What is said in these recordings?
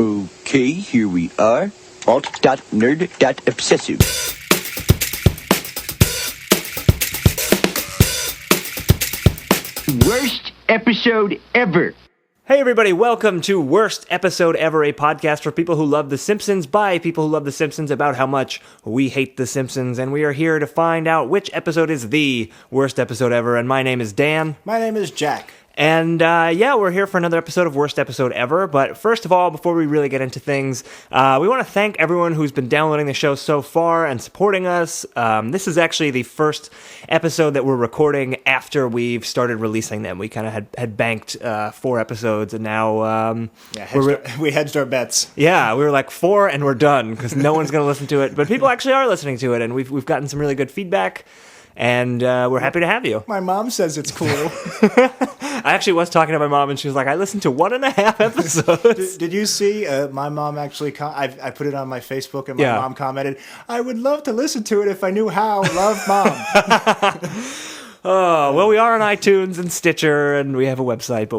Okay, here we are. Alt.nerd.obsessive. Worst episode ever. Hey everybody, welcome to Worst Episode Ever, a podcast for people who love The Simpsons by people who love The Simpsons about how much we hate The Simpsons, and we are here to find out which episode is the worst episode ever, and my name is Dan. My name is Jack. And we're here for another episode of Worst Episode Ever. But first of all, before we really get into things, we want to thank everyone who's been downloading the show so far and supporting us. This is actually the first episode that we're recording after we've started releasing them. We kind of had banked 4 episodes, and now we hedged our bets. Yeah, we were like 4 and we're done because no one's going to listen to it. But people actually are listening to it, and we've gotten some really good feedback. And we're happy to have you. My mom says it's cool. I actually was talking to my mom, and she was like, I listened to 1.5 episodes. Did you see my mom actually, I put it on my Facebook, and my mom commented, I would love to listen to it if I knew how. Love, Mom. Oh, well, we are on iTunes and Stitcher, and we have a website, but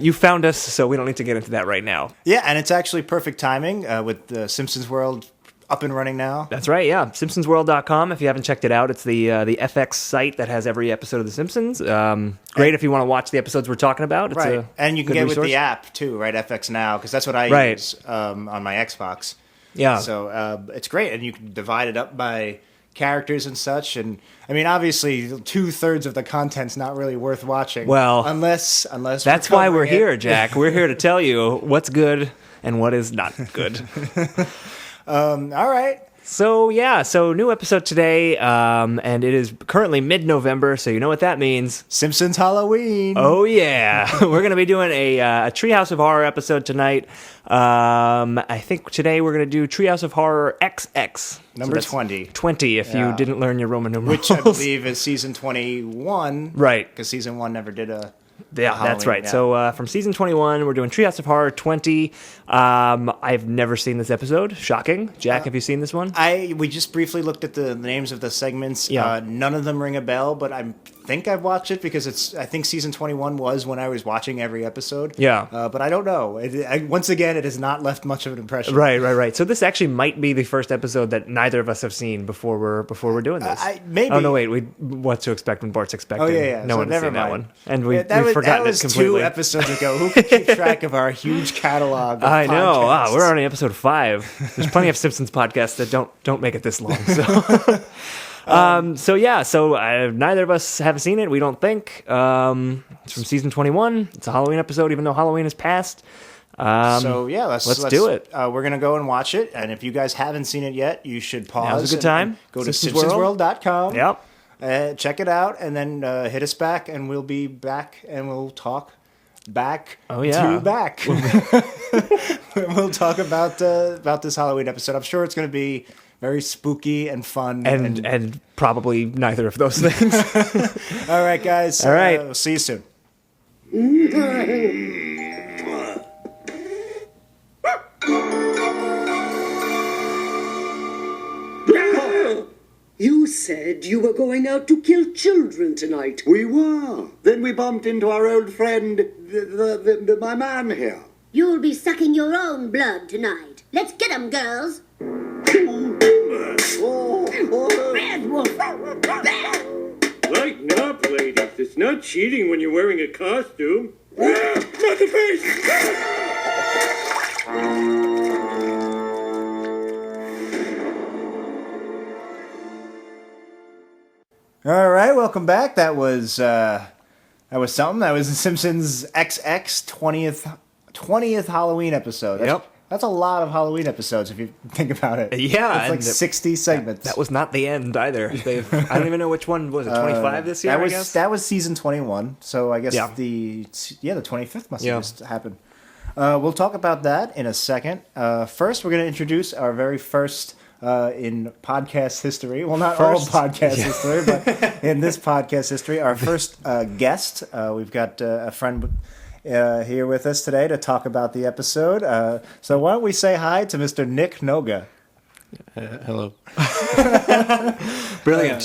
you found us, so we don't need to get into that right now. Yeah, and it's actually perfect timing with the Simpsons World up and running now. That's right, yeah. Simpsonsworld.com, if you haven't checked it out. It's the FX site that has every episode of The Simpsons. Great if you want to watch the episodes we're talking about. It's right, and you can get resource. With the app, too, right? FX Now, because that's what I use on my Xbox. Yeah. So it's great, and you can divide it up by characters and such, and I mean, obviously, 2/3 of the content's not really worth watching. Well, unless that's why we're here, Jack. We're here to tell you what's good and what is not good. All right. So new episode today, and it is currently mid-November, so you know what that means. Simpsons Halloween. Oh, yeah. We're going to be doing a Treehouse of Horror episode tonight. I think today we're going to do Treehouse of Horror XX. Number 20. 20, if you didn't learn your Roman numerals. Which I believe is season 21. Right. Because season 1 never did a... Yeah, that's right. Yeah. So from season 21, we're doing Treehouse of Horror 20. I've never seen this episode. Shocking. Jack, have you seen this one? We just briefly looked at the names of the segments. Yeah. None of them ring a bell, but I think I've watched it because I think season 21 was when I was watching every episode. Yeah. But I don't know. Once again, it has not left much of an impression. Right. So this actually might be the first episode that neither of us have seen before we're doing this. Maybe. Oh, no, wait. What to Expect When Bart's Expecting. Oh, yeah. No so one's seen mind. That one. And we've forgotten it completely. 2 episodes ago. Who can keep track of our huge catalog of I know. podcasts? We're on episode 5. There's plenty of Simpsons podcasts that don't make it this long. So, neither of us have seen it. We don't think. It's from season 21. It's a Halloween episode, even though Halloween has passed. Let's do it. We're going to go and watch it. And if you guys haven't seen it yet, you should pause. Now's a good time. Go to simpsonsworld.com. Yep. Check it out, and then hit us back, and we'll be back, and we'll talk back to back. We'll talk about this Halloween episode. I'm sure it's going to be very spooky and fun. And probably neither of those things. All right, guys. All right. We'll see you soon. You said you were going out to kill children tonight. We were. Then we bumped into our old friend, my man here. You'll be sucking your own blood tonight. Let's get 'em, girls. Red Wolf. Lighten up, ladies. It's not cheating when you're wearing a costume. Not the face! All right, welcome back. That was something. That was the Simpsons XX 20th Halloween episode. That's a lot of Halloween episodes if you think about it. Yeah. It's like 60 segments. That was not the end either. I don't even know which one was it. 25 this year. That was season 21. So I guess the 25th must have just happened. We'll talk about that in a second. First, we're going to introduce our very first in podcast history. Well, not all podcast history, but in this podcast history, our first guest. We've got a friend here with us today to talk about the episode. So why don't we say hi to Mr. Nick Noga? Hello. Brilliant.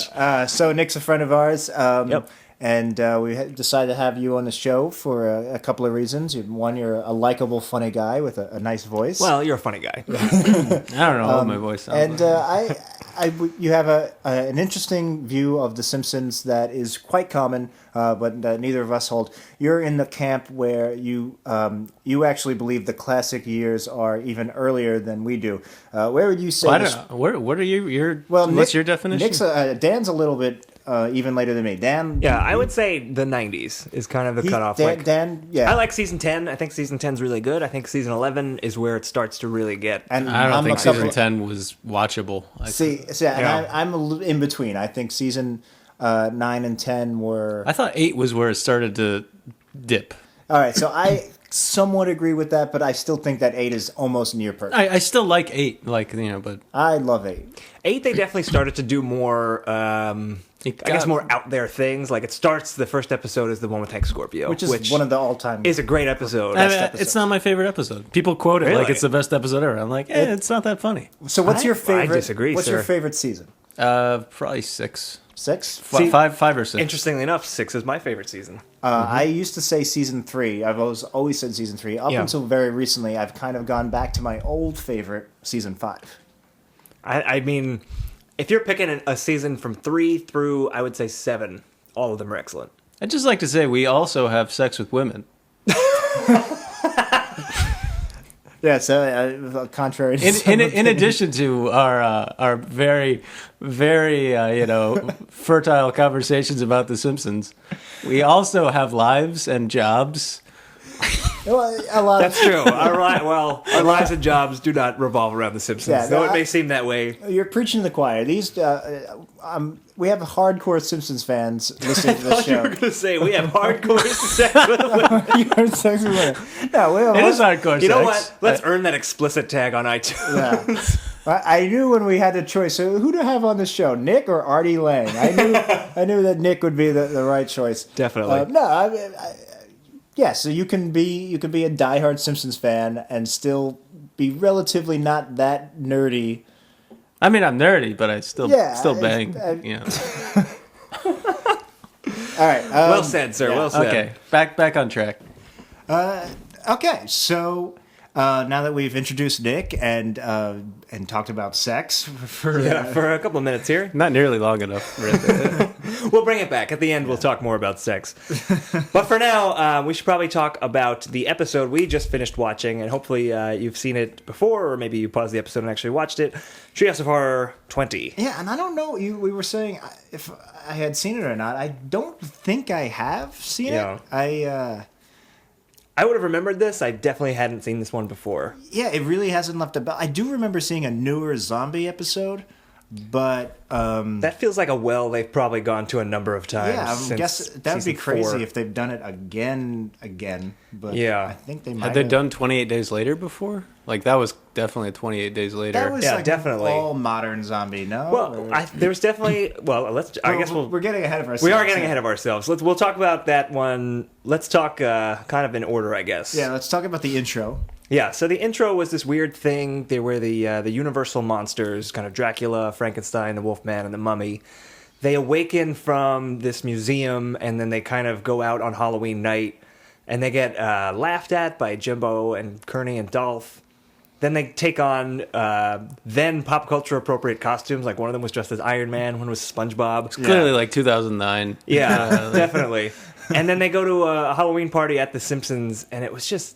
So Nick's a friend of ours. Yep. And we decided to have you on the show for a couple of reasons. One, you're a likable, funny guy with a nice voice. Well, you're a funny guy. I don't know what my voice sounds And you have an interesting view of The Simpsons that is quite common, but neither of us hold. You're in the camp where you actually believe the classic years are even earlier than we do. Where would you say? Well, I don't know. What are you? What's your definition? Nick's Dan's a little bit even later than me. Dan. Yeah, I would say the 90s is kind of the cutoff. Dan, yeah. I like season 10. I think season 10 is really good. I think season 11 is where it starts to really get. And I don't think season 10 was watchable. I'm a little in between. I think season 9 and 10 were. I thought 8 was where it started to dip. All right, so I somewhat agree with that, but I still think that 8 is almost near perfect. I still like 8, but I love 8. 8, they definitely started to do more. I guess more out there things. Like it starts. The first episode is the one with Hank Scorpio, which is one of the all-time. Is a great episode. It's not my favorite episode. People quote it like it's the best episode ever. I'm like, it's not that funny. So what's your favorite? I disagree. What's your favorite season? Probably 6. 6? Five or 6. Interestingly enough, 6 is my favorite season. I used to say season 3. I've always said season 3. Up until very recently, I've kind of gone back to my old favorite, season 5. I mean, if you're picking a season from 3 through, I would say 7, all of them are excellent. I'd just like to say we also have sex with women. Yeah, so contrary to in addition to our very, very fertile conversations about The Simpsons, we also have lives and jobs. Well, That's true. Our lives and jobs do not revolve around The Simpsons, though it may seem that way. You're preaching to the choir. These we have hardcore Simpsons fans listening to this show. You were going to say we have hardcore sex with women. Sex with women. No, it is hardcore sex. You know what? Let's earn that explicit tag on iTunes. Yeah. I knew when we had the choice, so who to have on the show, Nick or Artie Lang? I knew that Nick would be the right choice. Definitely. Yeah, so you can be a diehard Simpsons fan and still be relatively not that nerdy. I mean, I'm nerdy, but I still bang. All right. Well said, sir. Well said. Okay, back on track. Okay, so now that we've introduced Nick and talked about sex for a couple of minutes here. Not nearly long enough. Really. We'll bring it back. At the end, we'll talk more about sex. But for now, we should probably talk about the episode we just finished watching, and hopefully you've seen it before, or maybe you paused the episode and actually watched it. Treehouse of Horror 20. Yeah, and I don't know, we were saying if I had seen it or not. I don't think I have seen it. I would have remembered this. I definitely hadn't seen this one before. Yeah, it really hasn't left a bell. I do remember seeing a newer zombie episode, but that feels like a well they've probably gone to a number of times. Yeah, I guess that would be crazy 4. if they've done it again. But yeah, I think they might. Had they done 28 Days Later before? Like that was definitely 28 Days Later. That was definitely all modern zombie. No, well, there was definitely. Well, I guess we're getting ahead of ourselves. We are getting ahead of ourselves. We'll talk about that one. Let's talk kind of in order, I guess. Yeah, let's talk about the intro. Yeah, so the intro was this weird thing. They were the Universal monsters, kind of Dracula, Frankenstein, the Wolfman, and the Mummy. They awaken from this museum, and then they kind of go out on Halloween night, and they get laughed at by Jimbo and Kearney and Dolph. Then they take on then pop culture appropriate costumes. Like one of them was dressed as Iron Man, one was SpongeBob. It's clearly like 2009. Yeah, definitely. And then they go to a Halloween party at The Simpsons, and it was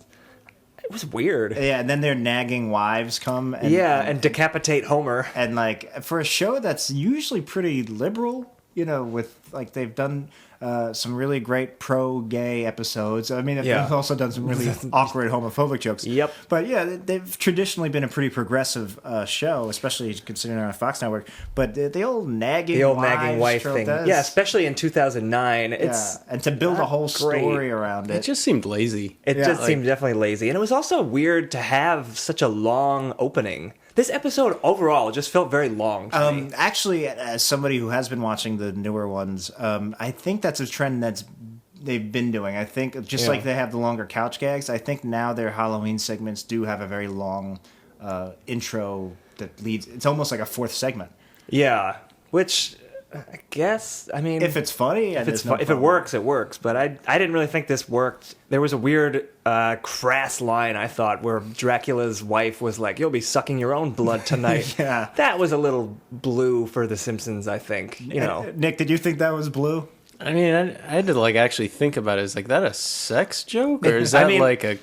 weird. Yeah, and then their nagging wives come and decapitate Homer. And like for a show that's usually pretty liberal, with like they've done some really great pro-gay episodes. I mean, they've also done some really awkward homophobic jokes. Yep. But yeah, they've traditionally been a pretty progressive show, especially considering on a Fox network. But the old nagging wife thing. Yeah, especially in 2009. And to build a whole story around it. It just seemed lazy. It just seemed definitely lazy. And it was also weird to have such a long opening. This episode overall just felt very long to me. Actually, as somebody who has been watching the newer ones, I think that's a trend they've been doing. I think just like they have the longer couch gags, I think now their Halloween segments do have a very long intro that leads. It's almost like a fourth segment. Yeah, which I guess. I mean, if it's funny, and if it works, it works. But I didn't really think this worked. There was a weird, crass line, I thought, where Dracula's wife was like, "You'll be sucking your own blood tonight." Yeah. That was a little blue for The Simpsons, I think. You know, Nick, did you think that was blue? I mean, I had to like actually think about it. Is like that a sex joke, or is that like a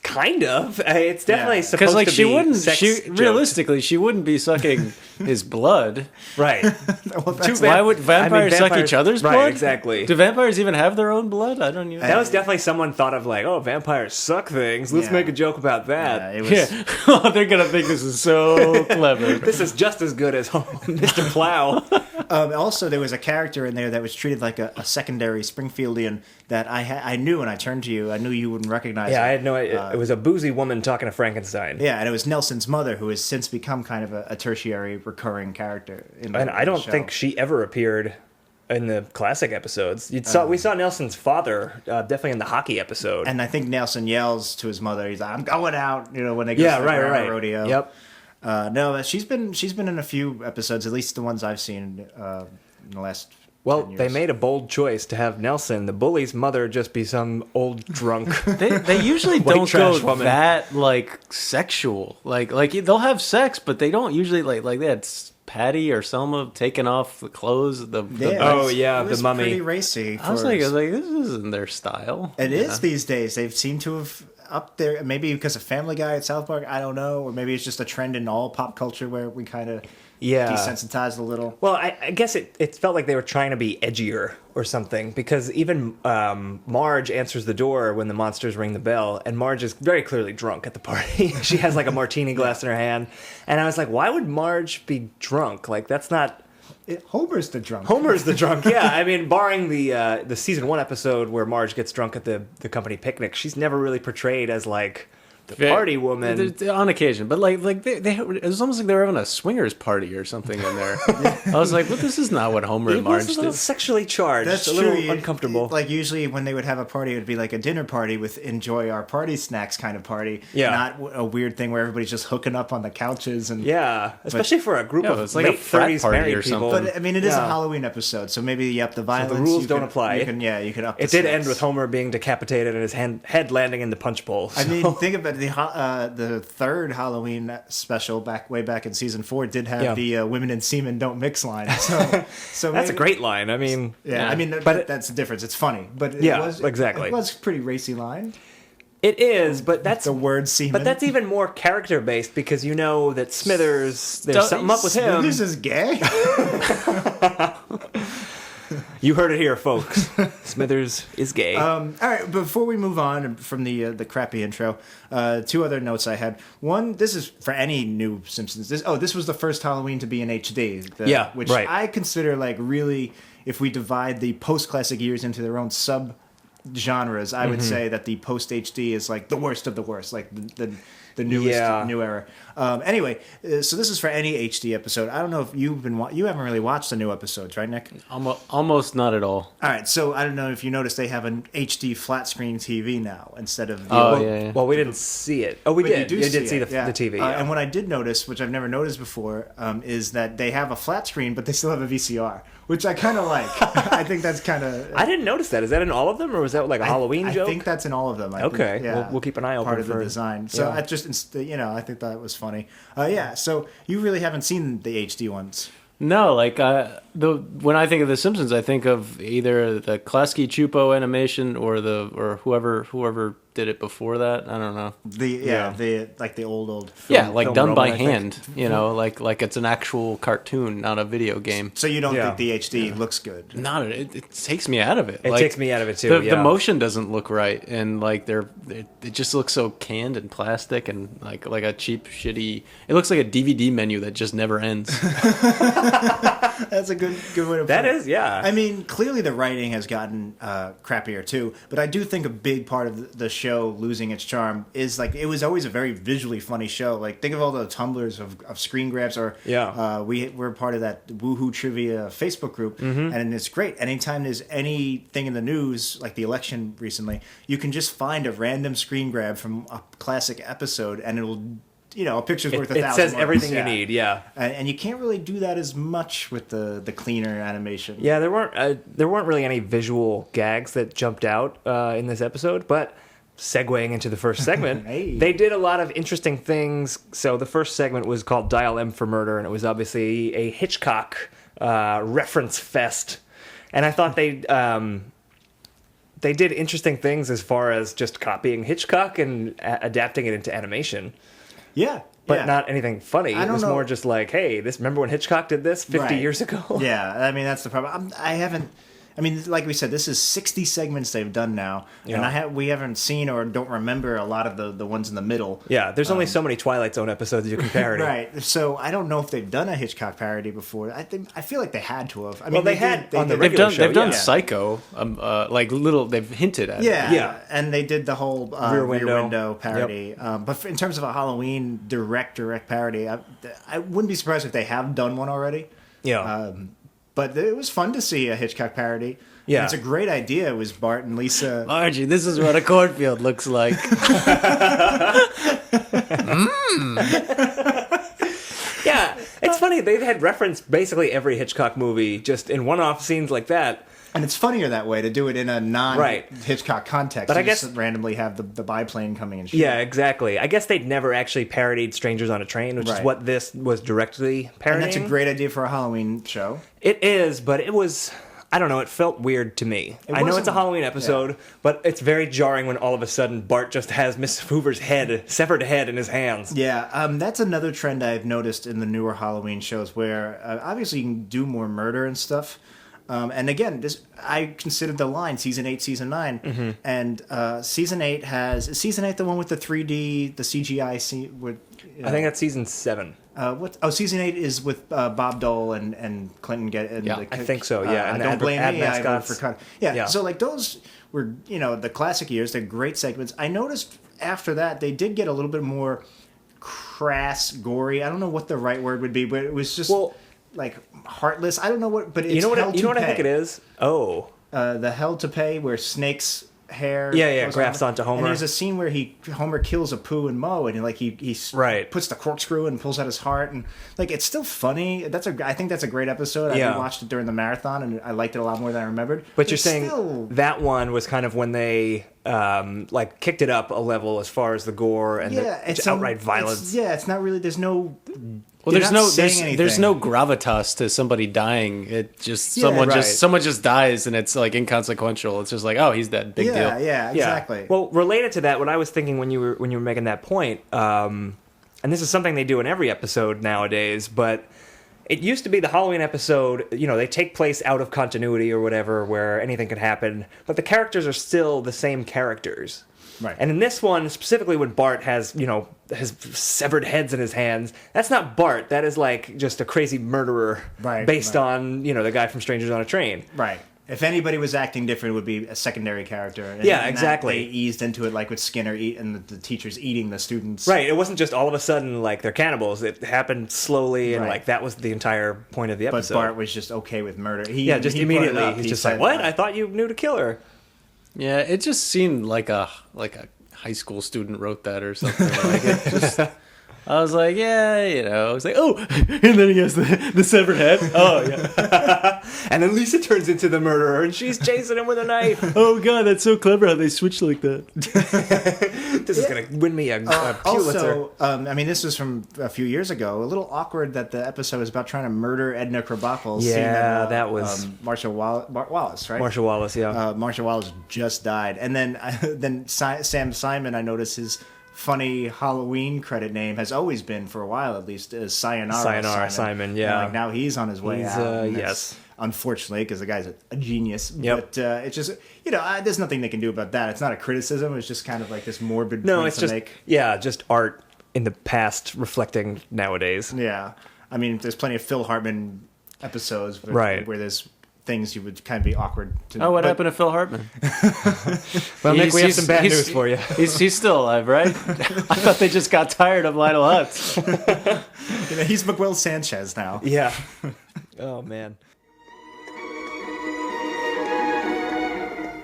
kind of? It's definitely supposed because like to she be wouldn't. sex She jokes. realistically, she wouldn't be sucking his blood. Right. Why would vampires suck each other's blood? Right, exactly. Do vampires even have their own blood? I don't even. That was definitely someone thought of like, oh, vampires suck things. Let's make a joke about that. It was, Yeah. Oh, they're gonna think this is so clever. This is just as good as Mr. Plow. Also, there was a character in there that was treated like a secondary Springfieldian that I knew when I turned to you. I knew you wouldn't recognize. Yeah, him. I had no idea. It was a boozy woman talking to Frankenstein. Yeah, and it was Nelson's mother, who has since become kind of a tertiary recurring character. And I don't think she ever appeared in the classic episodes. We saw Nelson's father definitely in the hockey episode. And I think Nelson yells to his mother, "He's like, I'm going out." You know, when they go to the rodeo. Yep. No, she's been in a few episodes, at least the ones I've seen in the last. Well, 10 years. they made a bold choice to have Nelson, the bully's mother, just be some old drunk. They usually White don't trash go woman. that like sexual. Like they'll have sex, but they don't usually like they had Patty or Selma taking off the clothes. It the was mummy. pretty racy. I was like, this isn't their style. It is these days. They've seemed to have up there, maybe because of Family Guy at South Park, I don't know, or maybe it's just a trend in all pop culture where we kind of desensitized a little. Well, I guess it felt like they were trying to be edgier or something, because even Marge answers the door when the monsters ring the bell, and Marge is very clearly drunk at the party. She has like a martini glass in her hand, and I was like, why would Marge be drunk? Like, that's not... Homer's the drunk. Homer's the drunk, yeah. I mean, barring the season 1 episode where Marge gets drunk at the company picnic, she's never really portrayed as like the party woman. On occasion, but like it was almost like they were having a swingers party or something in there. I was like, well, this is not what Homer and Marge It was a little did. sexually charged. That's a true. little uncomfortable. Like usually when they would have a party, it would be like a dinner party with enjoy our party snacks kind of party. Yeah. Not a weird thing where everybody's just hooking up on the couches and yeah, especially for a group of it's like late a frat 30s party married or people. something. But I mean, it is a Halloween episode, so maybe the violence. So the rules you don't can- apply. You can up. The It did stakes. end with Homer being decapitated and his head landing in the punch bowl. I mean, think about the third Halloween special way back in season 4 did have the women and semen don't mix line. So that's maybe, a great line. I mean, I mean, but that's the difference. It's funny, but exactly. It was a pretty racy line. it is, but that's The word semen. But that's even more character based, because you know that Smithers, there's something up with him. This is gay. You heard it here, folks. Smithers is gay. All right, before we move on from the crappy intro, 2 other notes I had. One, this is for any new Simpsons. This was the first Halloween to be in HD. Which right. I consider like really, if we divide the post-classic years into their own sub-genres, I would say that the post-HD is like the worst of the worst, like the newest new era. Anyway, so this is for any HD episode. I don't know if you haven't really watched the new episodes, right, Nick? Almost not at all. All right, so I don't know if you noticed they have an HD flat screen TV now instead of the Yeah. Well, we didn't see it. Oh, we did. You did see it, the TV. And what I did notice, which I've never noticed before, is that they have a flat screen, but they still have a VCR, which I kind of like. I think that's kind of... I didn't notice that. Is that in all of them, or was that like a Halloween joke? I think that's in all of them. Okay. Think, We'll keep an eye open part of for the design. So I just, I think that was funny. So you really haven't seen the HD ones. No, like when I think of The Simpsons, I think of either the Klasky Chupo animation or whoever did it before that. I don't know. The old Like film done by Roman, I think. hand. You know, like it's an actual cartoon, not a video game. So you don't think the HD looks good? Not it takes me out of it. It takes me out of it too. The motion doesn't look right, and like it just looks so canned and plastic and like a cheap, shitty. It looks like a DVD menu that just never ends. That's a good way to put That it. is, yeah. I mean, clearly the writing has gotten crappier too, but I do think a big part of the show losing its charm is like it was always a very visually funny show. Like think of all the tumblers of screen grabs, or we're part of that Woohoo Trivia Facebook group, and it's great. Anytime there's anything in the news, like the election recently, you can just find a random screen grab from a classic episode, and it'll a picture's worth 1,000 It says words. everything you need, yeah. And you can't really do that as much with the cleaner animation. Yeah, there weren't really any visual gags that jumped out in this episode, but segueing into the first segment, Hey. They did a lot of interesting things. So the first segment was called Dial M for Murder, and it was obviously a Hitchcock reference fest. And I thought they did interesting things as far as just copying Hitchcock and adapting it into animation. Yeah. But not anything funny. I It don't was know. more just like, hey, remember when Hitchcock did this 50 years ago? Yeah, I mean, that's the problem. Like we said, this is 60 segments they've done now, and we haven't seen or don't remember a lot of the ones in the middle. Yeah, there's only so many Twilight Zone episodes you can parody. Right, so I don't know if they've done a Hitchcock parody before. I feel like they had to have. They've done Psycho. They've hinted at it. Yeah, and they did the whole Rear Window parody. Yep. But in terms of a Halloween direct parody, I wouldn't be surprised if they have done one already. Yeah. But it was fun to see a Hitchcock parody. Yeah. And it's a great idea. It was Bart and Lisa. Margie, this is what a cornfield looks like. Yeah, it's funny. They've had referenced basically every Hitchcock movie just in one-off scenes like that. And it's funnier that way to do it in a non-Hitchcock context. But I You guess just randomly have the biplane coming and shit. Yeah, exactly. I guess they'd never actually parodied Strangers on a Train, which is what this was directly parodying. And that's a great idea for a Halloween show. It is, but it was... I don't know, it felt weird to me. I know it's a Halloween episode, but it's very jarring when all of a sudden Bart just has Miss Hoover's severed head in his hands. Yeah, that's another trend I've noticed in the newer Halloween shows where obviously you can do more murder and stuff. And again, I considered the line season 8, season 9, and season 8 is season 8 the one with the 3D, the CGI scene? I think that's season 7. Season 8 is with Bob Dole and Clinton. I think so. Yeah, and don't blame me. I vote for yeah. So like those were the classic years. They're great segments. I noticed after that they did get a little bit more crass, gory. I don't know what the right word would be, but it was just like heartless. I don't know what, but it's you know what I think it is? Oh, the Hell to Pay, where Snake's hair grafts onto Homer. And there's a scene where Homer kills Apu and Mo, and he puts the corkscrew and pulls out his heart, and like it's still funny. I think that's a great episode. I watched it during the marathon, and I liked it a lot more than I remembered. But you're saying that one was kind of when they kicked it up a level as far as the gore and the outright violence. It's not really. There's no. Well, there's no gravitas to somebody dying. It just someone just dies, and it's like inconsequential. It's just like, oh, he's dead. Big deal. Yeah, exactly. Well, related to that, what I was thinking when you were making that point, and this is something they do in every episode nowadays, but it used to be the Halloween episode. They take place out of continuity or whatever, where anything could happen, but the characters are still the same characters. Right. And in this one, specifically when Bart has, his severed heads in his hands, that's not Bart. That is like just a crazy murderer based on, the guy from Strangers on a Train. Right. If anybody was acting different, it would be a secondary character. And exactly. They eased into it like with Skinner and the teachers eating the students. Right. It wasn't just all of a sudden like they're cannibals. It happened slowly and like that was the entire point of the episode. But Bart was just okay with murder. Just immediately. He's just like, what? I thought you knew to kill her. Yeah, it just seemed like a high school student wrote that or something. Like it just, I was like, I was like, oh, and then he has the severed head. Oh, yeah. And then Lisa turns into the murderer, and she's chasing him with a knife. Oh, God, that's so clever how they switch like that. This is going to win me a Pulitzer. Also, this was from a few years ago. A little awkward that the episode was about trying to murder Edna Krabappel. Yeah, that was... Marsha Wallace, right? Marsha Wallace, yeah. Marsha Wallace just died. And then Sam Simon, I noticed his funny Halloween credit name has always been, for a while at least, is Sayonara Simon. Yeah. Like now he's on his way out. Yes. Unfortunately, because the guy's a genius. Yep. But it's just, there's nothing they can do about that. It's not a criticism. It's just kind of like this morbid point it's to just, make. Yeah, just art in the past reflecting nowadays. Yeah. There's plenty of Phil Hartman episodes where there's things you would kind of be awkward to. Oh, what happened to Phil Hartman? Well, Nick, we have some bad news for you. He's still alive, right? I thought they just got tired of Lionel Hutz. He's Miguel Sanchez now. Yeah. Oh, man.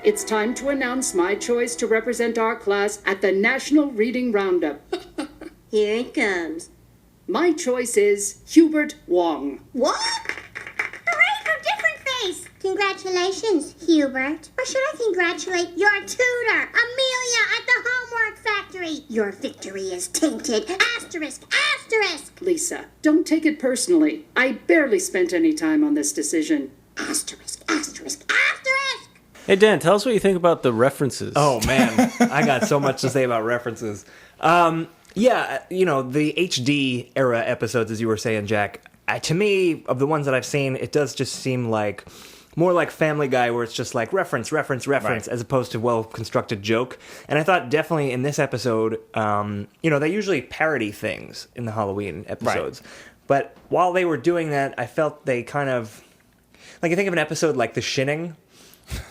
It's time to announce my choice to represent our class at the National Reading Roundup. Here it comes. My choice is Hubert Wong. What? Hooray for Different Face! Congratulations, Hubert. Or should I congratulate your tutor, Amelia, at the homework factory? Your victory is tainted. Asterisk, asterisk! Lisa, don't take it personally. I barely spent any time on this decision. Asterisk, asterisk, asterisk! Hey, Dan, tell us what you think about the references. Oh, man. I got so much to say about references. Yeah, the HD era episodes, as you were saying, Jack, to me, of the ones that I've seen, it does just seem like more like Family Guy, where it's just like reference, right, as opposed to well-constructed joke. And I thought definitely in this episode, they usually parody things in the Halloween episodes. Right. But while they were doing that, I felt they kind of... Like, you think of an episode like The Shining...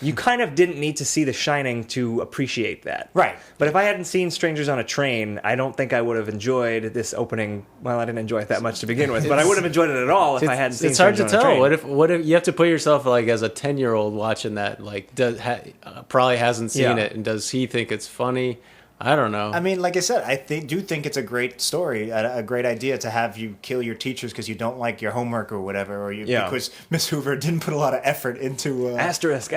You kind of didn't need to see The Shining to appreciate that. Right. But if I hadn't seen Strangers on a Train, I don't think I would have enjoyed this opening. Well, I didn't enjoy it that much to begin with, but I would have enjoyed it at all if I hadn't seen Strangers on a Train. It's hard to tell. What if you have to put yourself like as a 10-year-old watching that, like probably hasn't seen it, and does he think it's funny? I don't know. I mean, like I said, I do think it's a great story, a great idea to have you kill your teachers because you don't like your homework or whatever, or because Miss Hoover didn't put a lot of effort into... Asterisk.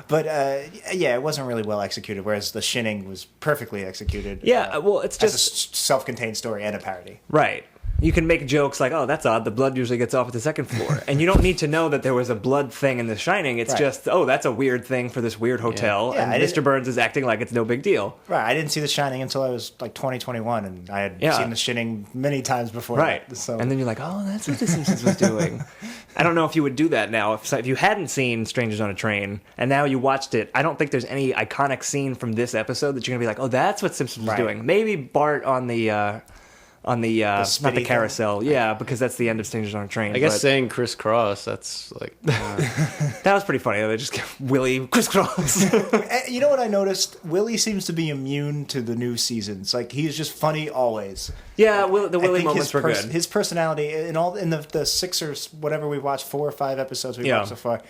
But, it wasn't really well executed, whereas The Shining was perfectly executed. Yeah, well, it's just... As a self-contained story and a parody. Right. You can make jokes like, oh, that's odd, the blood usually gets off at the second floor. And you don't need to know that there was a blood thing in The Shining. It's just, oh, that's a weird thing for this weird hotel. Yeah, and Mr. Burns is acting like it's no big deal. Right, I didn't see The Shining until I was like 2021, and I had seen The Shining many times before that. So. And then you're like, oh, that's what The Simpsons was doing. I don't know if you would do that now. If you hadn't seen Strangers on a Train, and now you watched it, I don't think there's any iconic scene from this episode that you're going to be like, oh, that's what Simpsons was doing. Maybe Bart on the not the carousel, because that's the end of Strangers on a Train. I guess saying crisscross, that's like... that was pretty funny. They just give Willie crisscross. You know what I noticed? Willie seems to be immune to the new seasons. Like, he's just funny always. Yeah, the Willie moments were good. His personality, in the 6 or whatever we've watched, 4 or 5 episodes we've watched so far,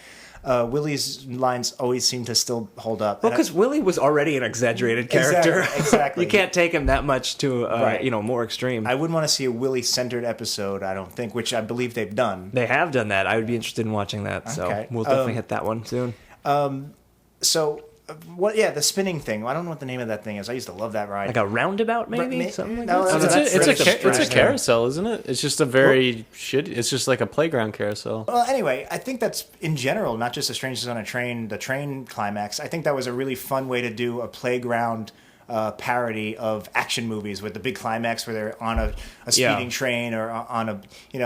Willie's lines always seem to still hold up. Well, because Willie was already an exaggerated character. Exactly. You can't take him that much to, more extreme. I wouldn't want to see a Willie-centered episode, I don't think, which I believe they've done. They have done that. I would be interested in watching that, so we'll definitely hit that one soon. The spinning thing. I don't know what the name of that thing is. I used to love that ride. Like a roundabout, maybe? Something like that? It's a carousel, isn't it? It's just a very it's just like a playground carousel. Well, anyway, I think that's, in general, not just the Strangers on a Train, the train climax. I think that was a really fun way to do a playground parody of action movies with the big climax where they're on a speeding train or on a,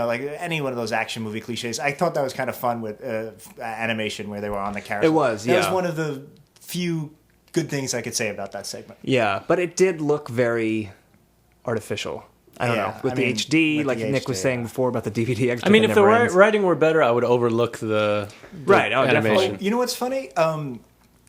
like any one of those action movie cliches. I thought that was kind of fun with animation where they were on the carousel. It was, That was one of the few good things I could say about that segment. Yeah, but it did look very artificial. I don't know. With the HD, like Nick was saying before about the DVD extra. I mean, if the writing were better, I would overlook the animation. Definitely. You know what's funny?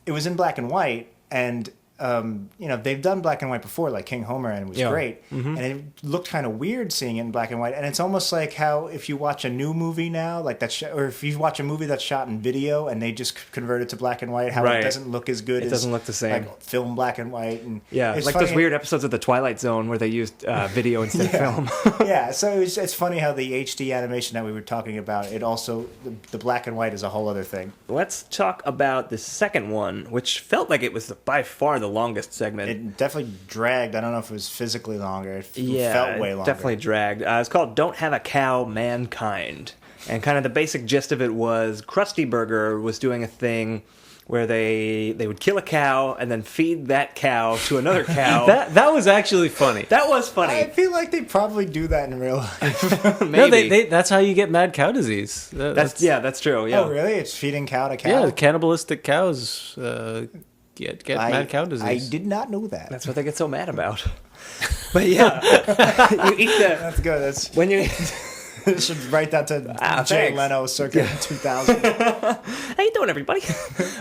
It was in black and white, and they've done black and white before, like King Homer, and it was great. Mm-hmm. And it looked kind of weird seeing it in black and white. And it's almost like how if you watch a new movie now, like or if you watch a movie that's shot in video and they just convert it to black and white, how it doesn't look as good. It doesn't look the same. Like film black and white. And it's like those weird episodes of The Twilight Zone where they used video instead of film. Yeah, so it's funny how the HD animation that we were talking about, it also, the black and white is a whole other thing. Let's talk about the second one, which felt like it was by far the longest segment. It definitely dragged. I don't know if it was physically longer. It felt way longer. Definitely dragged. It's called Don't Have a Cow, Mankind. And kind of the basic gist of it was Krusty Burger was doing a thing where they would kill a cow and then feed that cow to another cow. That was actually funny. That was funny. I feel like they probably do that in real life. Maybe. No, that's how you get mad cow disease. That's true. Yeah. Oh, really? It's feeding cow to cow? Yeah, cannibalistic cows get mad cow disease. I did not know that. That's what they get so mad about. But yeah, you eat the... That's good. That's... When you... You should write that to Jay Leno circa 2000. How you doing, everybody?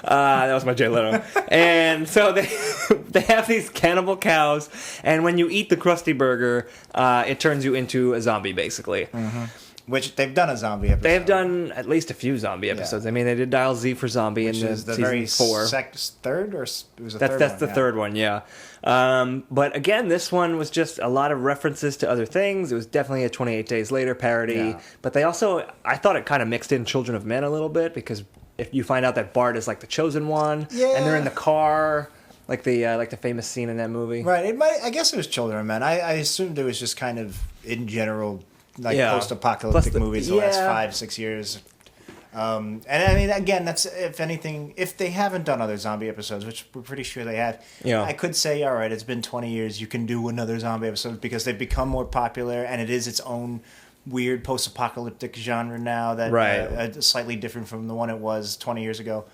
That was my Jay Leno. And so they have these cannibal cows, and when you eat the Krusty Burger, it turns you into a zombie, basically. Mm-hmm. Which they've done a zombie episode. They've done at least a few zombie episodes. I mean, they did Dial Z for Zombie in is the season very 4. Third, or it was the third That's one, the third one, yeah. But again, this one was just a lot of references to other things. It was definitely a 28 Days Later parody. Yeah. But they also, I thought it kind of mixed in Children of Men a little bit, because if you find out that Bart is like the chosen one, and they're in the car, like the famous scene in that movie. Right. I guess it was Children of Men. I assumed it was just kind of in general, like post-apocalyptic movies the last 5-6 years. And I mean, again, that's if anything, if they haven't done other zombie episodes, which we're pretty sure they have, I could say, all right, it's been 20 years, you can do another zombie episode, because they've become more popular, and it is its own weird post-apocalyptic genre now that slightly different from the one it was 20 years ago.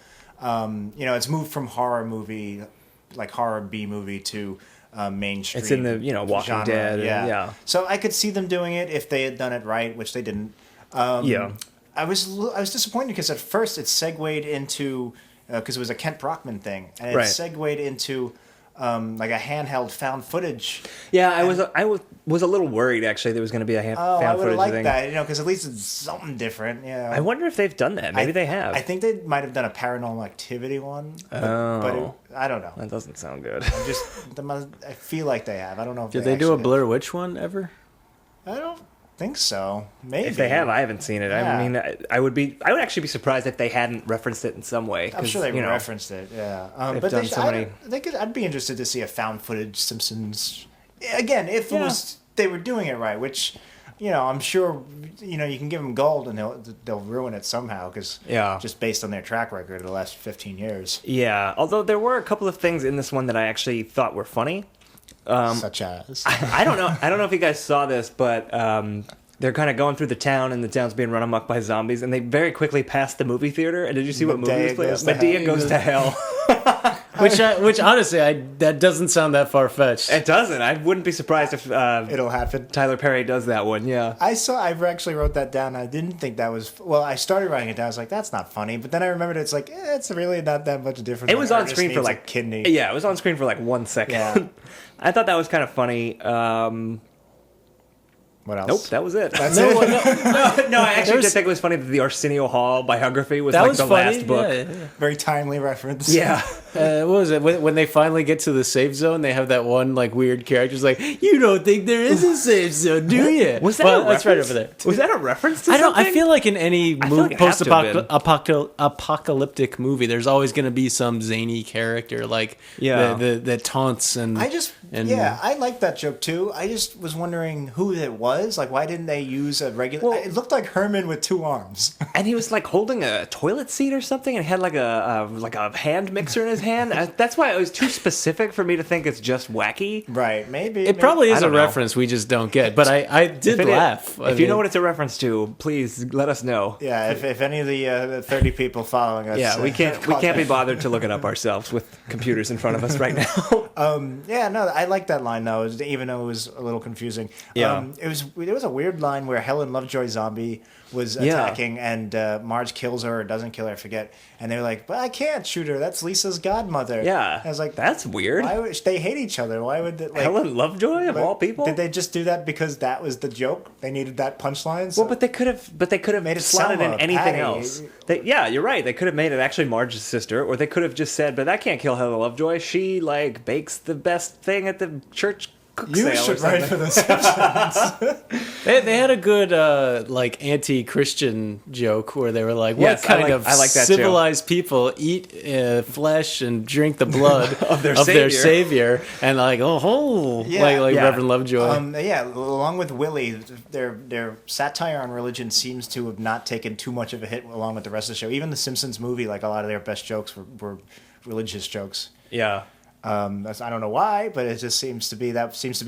It's moved from horror movie, like horror B movie, to mainstream. It's in the Walking genre. Dead. Yeah. So I could see them doing it if they had done it right, which they didn't. I was disappointed because at first it segued into because it was a Kent Brockman thing, and it segued into like a handheld found footage. Yeah, I was a little worried actually there was going to be a found footage thing. I would have liked that, because at least it's something different. Yeah. I wonder if they've done that. Maybe they have. I think they might have done a Paranormal Activity one. But I don't know. That doesn't sound good. I feel like they have. I don't know if Did they do a Blair Witch one ever? I don't think so. Maybe if they have, I haven't seen it. Yeah. I mean, I would actually be surprised if they hadn't referenced it in some way. I'm sure they referenced it. Yeah, but done so many. I'd be interested to see a found footage Simpsons again if it was they were doing it right. Which, I'm sure you can give them gold and they'll ruin it somehow because just based on their track record of the last 15 years. Yeah, although there were a couple of things in this one that I actually thought were funny. Such as I don't know if you guys saw this, but they're kind of going through the town and the town's being run amok by zombies, and they very quickly pass the movie theater. And did you see what movie was playing? Medea Goes to Hell. Which honestly, that doesn't sound that far fetched. It doesn't. I wouldn't be surprised if it'll happen. Tyler Perry does that one. Yeah, I actually wrote that down. I didn't think that was I started writing it down. I was like, that's not funny. But then I remembered it's like it's really not that much different. It was on screen for like kidney. Yeah, it was on screen for like 1 second. Yeah. I thought that was kind of funny. What else? Nope, that was it. That's it? No, I actually did think it was funny that the Arsenio Hall biography was like the last book. Yeah. Very timely reference. Yeah. What was it? When they finally get to the safe zone, they have that one like weird character like, you don't think there is a safe zone, do you? Was that a reference? That's right over there. Was that a reference to something? I feel like in any post-apocalyptic movie, there's always going to be some zany character like that taunts and. I like that joke too. I just was wondering who it was. Like, why didn't they use a regular? Well, it looked like Herman with 2 arms, and he was like holding a toilet seat or something, and had like a hand mixer in his hand. That's why it was too specific for me to think it's just wacky. Right? Maybe it probably is a reference we just don't get. But I did laugh. If you know what it's a reference to, please let us know. Yeah, if any of the 30 people following us, we can't be bothered to look it up ourselves with computers in front of us right now. I like that line though, even though it was a little confusing. Yeah, there was a weird line where Helen Lovejoy zombie was attacking and Marge kills her or doesn't kill her, I forget. And they were like, but I can't shoot her. That's Lisa's godmother. Yeah. I was like, that's weird. Why would they hate each other? Why would Helen Lovejoy of all people? Did they just do that because that was the joke? They needed that punchline? So? Well, but they could have made it slotted in anything else. You're right. They could have made it actually Marge's sister, or they could have just said, but that can't kill Helen Lovejoy. She bakes the best thing at the church cook sale. You should write for the Simpsons. They had a good anti-Christian joke where they were like, "What kind of civilized people eat flesh and drink the blood of their savior?" And like, Reverend Lovejoy. Along with Willie, their satire on religion seems to have not taken too much of a hit along with the rest of the show. Even the Simpsons movie, like a lot of their best jokes were religious jokes. Yeah. I don't know why, but it just seems to be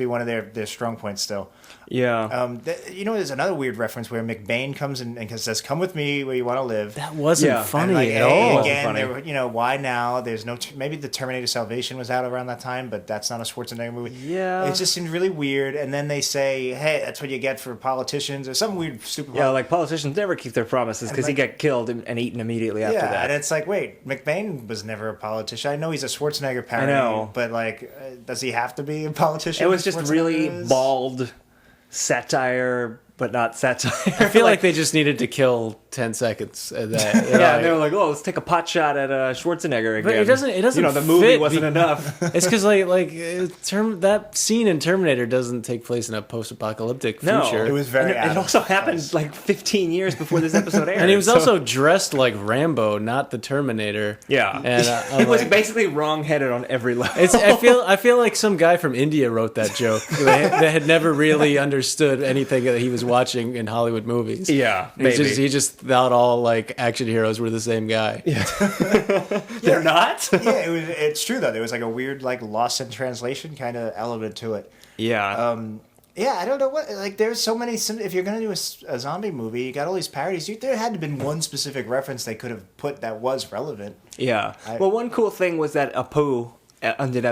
one of their strong points still. Yeah. There's another weird reference where McBain comes in and says, "Come with me where you want to live." That wasn't funny at all. Again, why now? There's no. Maybe the Terminator Salvation was out around that time, but that's not a Schwarzenegger movie. Yeah. It just seems really weird. And then they say, "Hey, that's what you get for politicians," or some weird stupid. Yeah, like politicians never keep their promises because he got killed and eaten immediately after that. Yeah, and it's like, wait, McBain was never a politician. I know he's a Schwarzenegger parody. I know, but does he have to be a politician? It was just really bald satire but not satire. I feel like they just needed to kill 10 seconds. And yeah, they were like, "Oh, let's take a pot shot at Schwarzenegger again." But it doesn't. You know, the movie wasn't enough. It's because that scene in Terminator doesn't take place in a post-apocalyptic future. No, it was very. It also happened like 15 years before this episode aired. And he was also dressed like Rambo, not the Terminator. Yeah, and it was basically wrong-headed on every level. I feel like some guy from India wrote that joke. They had never really understood anything that he was watching in Hollywood movies. Yeah, maybe. He just thought all like action heroes were the same guy. Yeah. They're not? Yeah, it's true though. There was like a weird like lost in translation kind of element to it. Yeah. Yeah, I don't know what, like, there's so many, if you're going to do a zombie movie, you got all these parodies, there had to have been one specific reference they could have put that was relevant. Yeah. Well, one cool thing was that Apu ended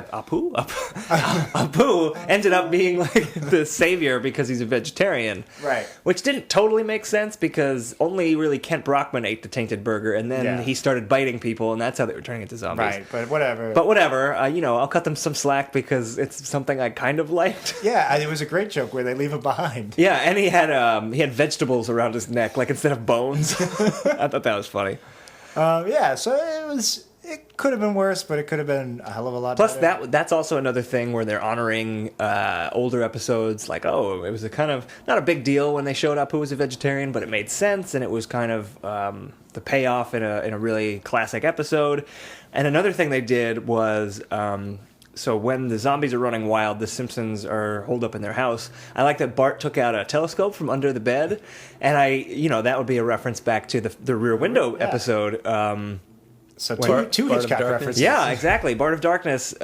up being like the savior because he's a vegetarian, right? Which didn't totally make sense because only really Kent Brockman ate the tainted burger, and then he started biting people, and that's how they were turning into zombies. Right, but whatever. I'll cut them some slack because it's something I kind of liked. Yeah, it was a great joke where they leave him behind. Yeah, and he had vegetables around his neck, like instead of bones. I thought that was funny. Yeah, so it could have been worse, but it could have been a hell of a lot better. Plus, that's also another thing where they're honoring older episodes. Like, it was a kind of, not a big deal when they showed up who was a vegetarian, but it made sense, and it was kind of the payoff in a really classic episode. And another thing they did was... So when the zombies are running wild, the Simpsons are holed up in their house. I like that Bart took out a telescope from under the bed, and that would be a reference back to the Rear Window episode. So two Hitchcock references. Yeah, exactly. Bart of Darkness.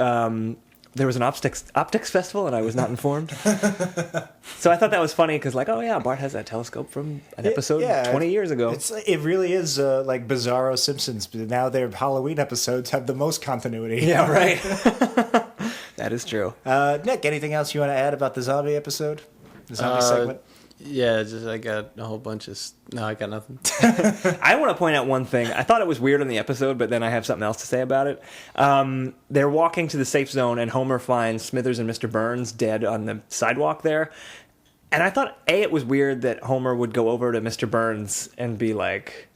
There was an optics festival, and I was not informed. So I thought that was funny because, Bart has that telescope from an episode 20 years ago. It really is like Bizarro Simpsons, but now their Halloween episodes have the most continuity. Yeah, right. That is true. Nick, anything else you want to add about the zombie episode? The zombie segment? Yeah, I got a whole bunch of... No, I got nothing. I want to point out one thing. I thought it was weird in the episode, but then I have something else to say about it. They're walking to the safe zone, and Homer finds Smithers and Mr. Burns dead on the sidewalk there. And I thought, it was weird that Homer would go over to Mr. Burns and be like,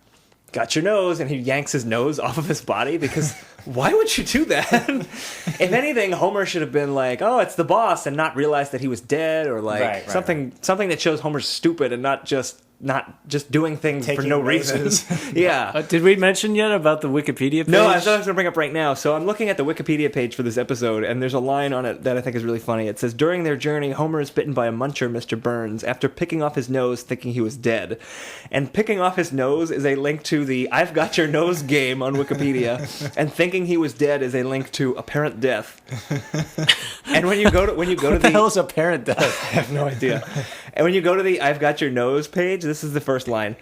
"Got your nose," and he yanks his nose off of his body, because why would you do that? If anything, Homer should have been like, "Oh, it's the boss," and not realize that he was dead, or like something that shows Homer's stupid and not just doing things for no reason. Yeah. Did we mention yet about the Wikipedia page? No, I was going to bring up right now. So I'm looking at the Wikipedia page for this episode, and there's a line on it that I think is really funny. It says, "During their journey, Homer is bitten by a muncher, Mr. Burns, after picking off his nose thinking he was dead." And picking off his nose is a link to the I've Got Your Nose game on Wikipedia, and thinking he was dead is a link to apparent death. And when you go to what the hell is apparent death? I have no idea. And when you go to the I've Got Your Nose page, this is the first line.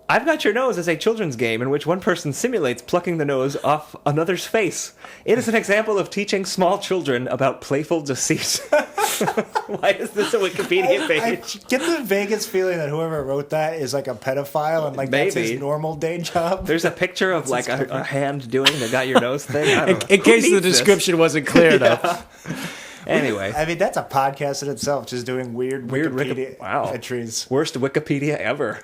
"I've Got Your Nose" is a children's game in which one person simulates plucking the nose off another's face. It is an example of teaching small children about playful deceit. Why is this a Wikipedia page? I get the vaguest feeling that whoever wrote that is like a pedophile and that's his normal day job. There's a picture of like a hand doing the "Got Your Nose" thing. In case the description wasn't clear enough. Anyway, I mean, that's a podcast in itself, just doing weird Wikipedia entries. Worst Wikipedia ever.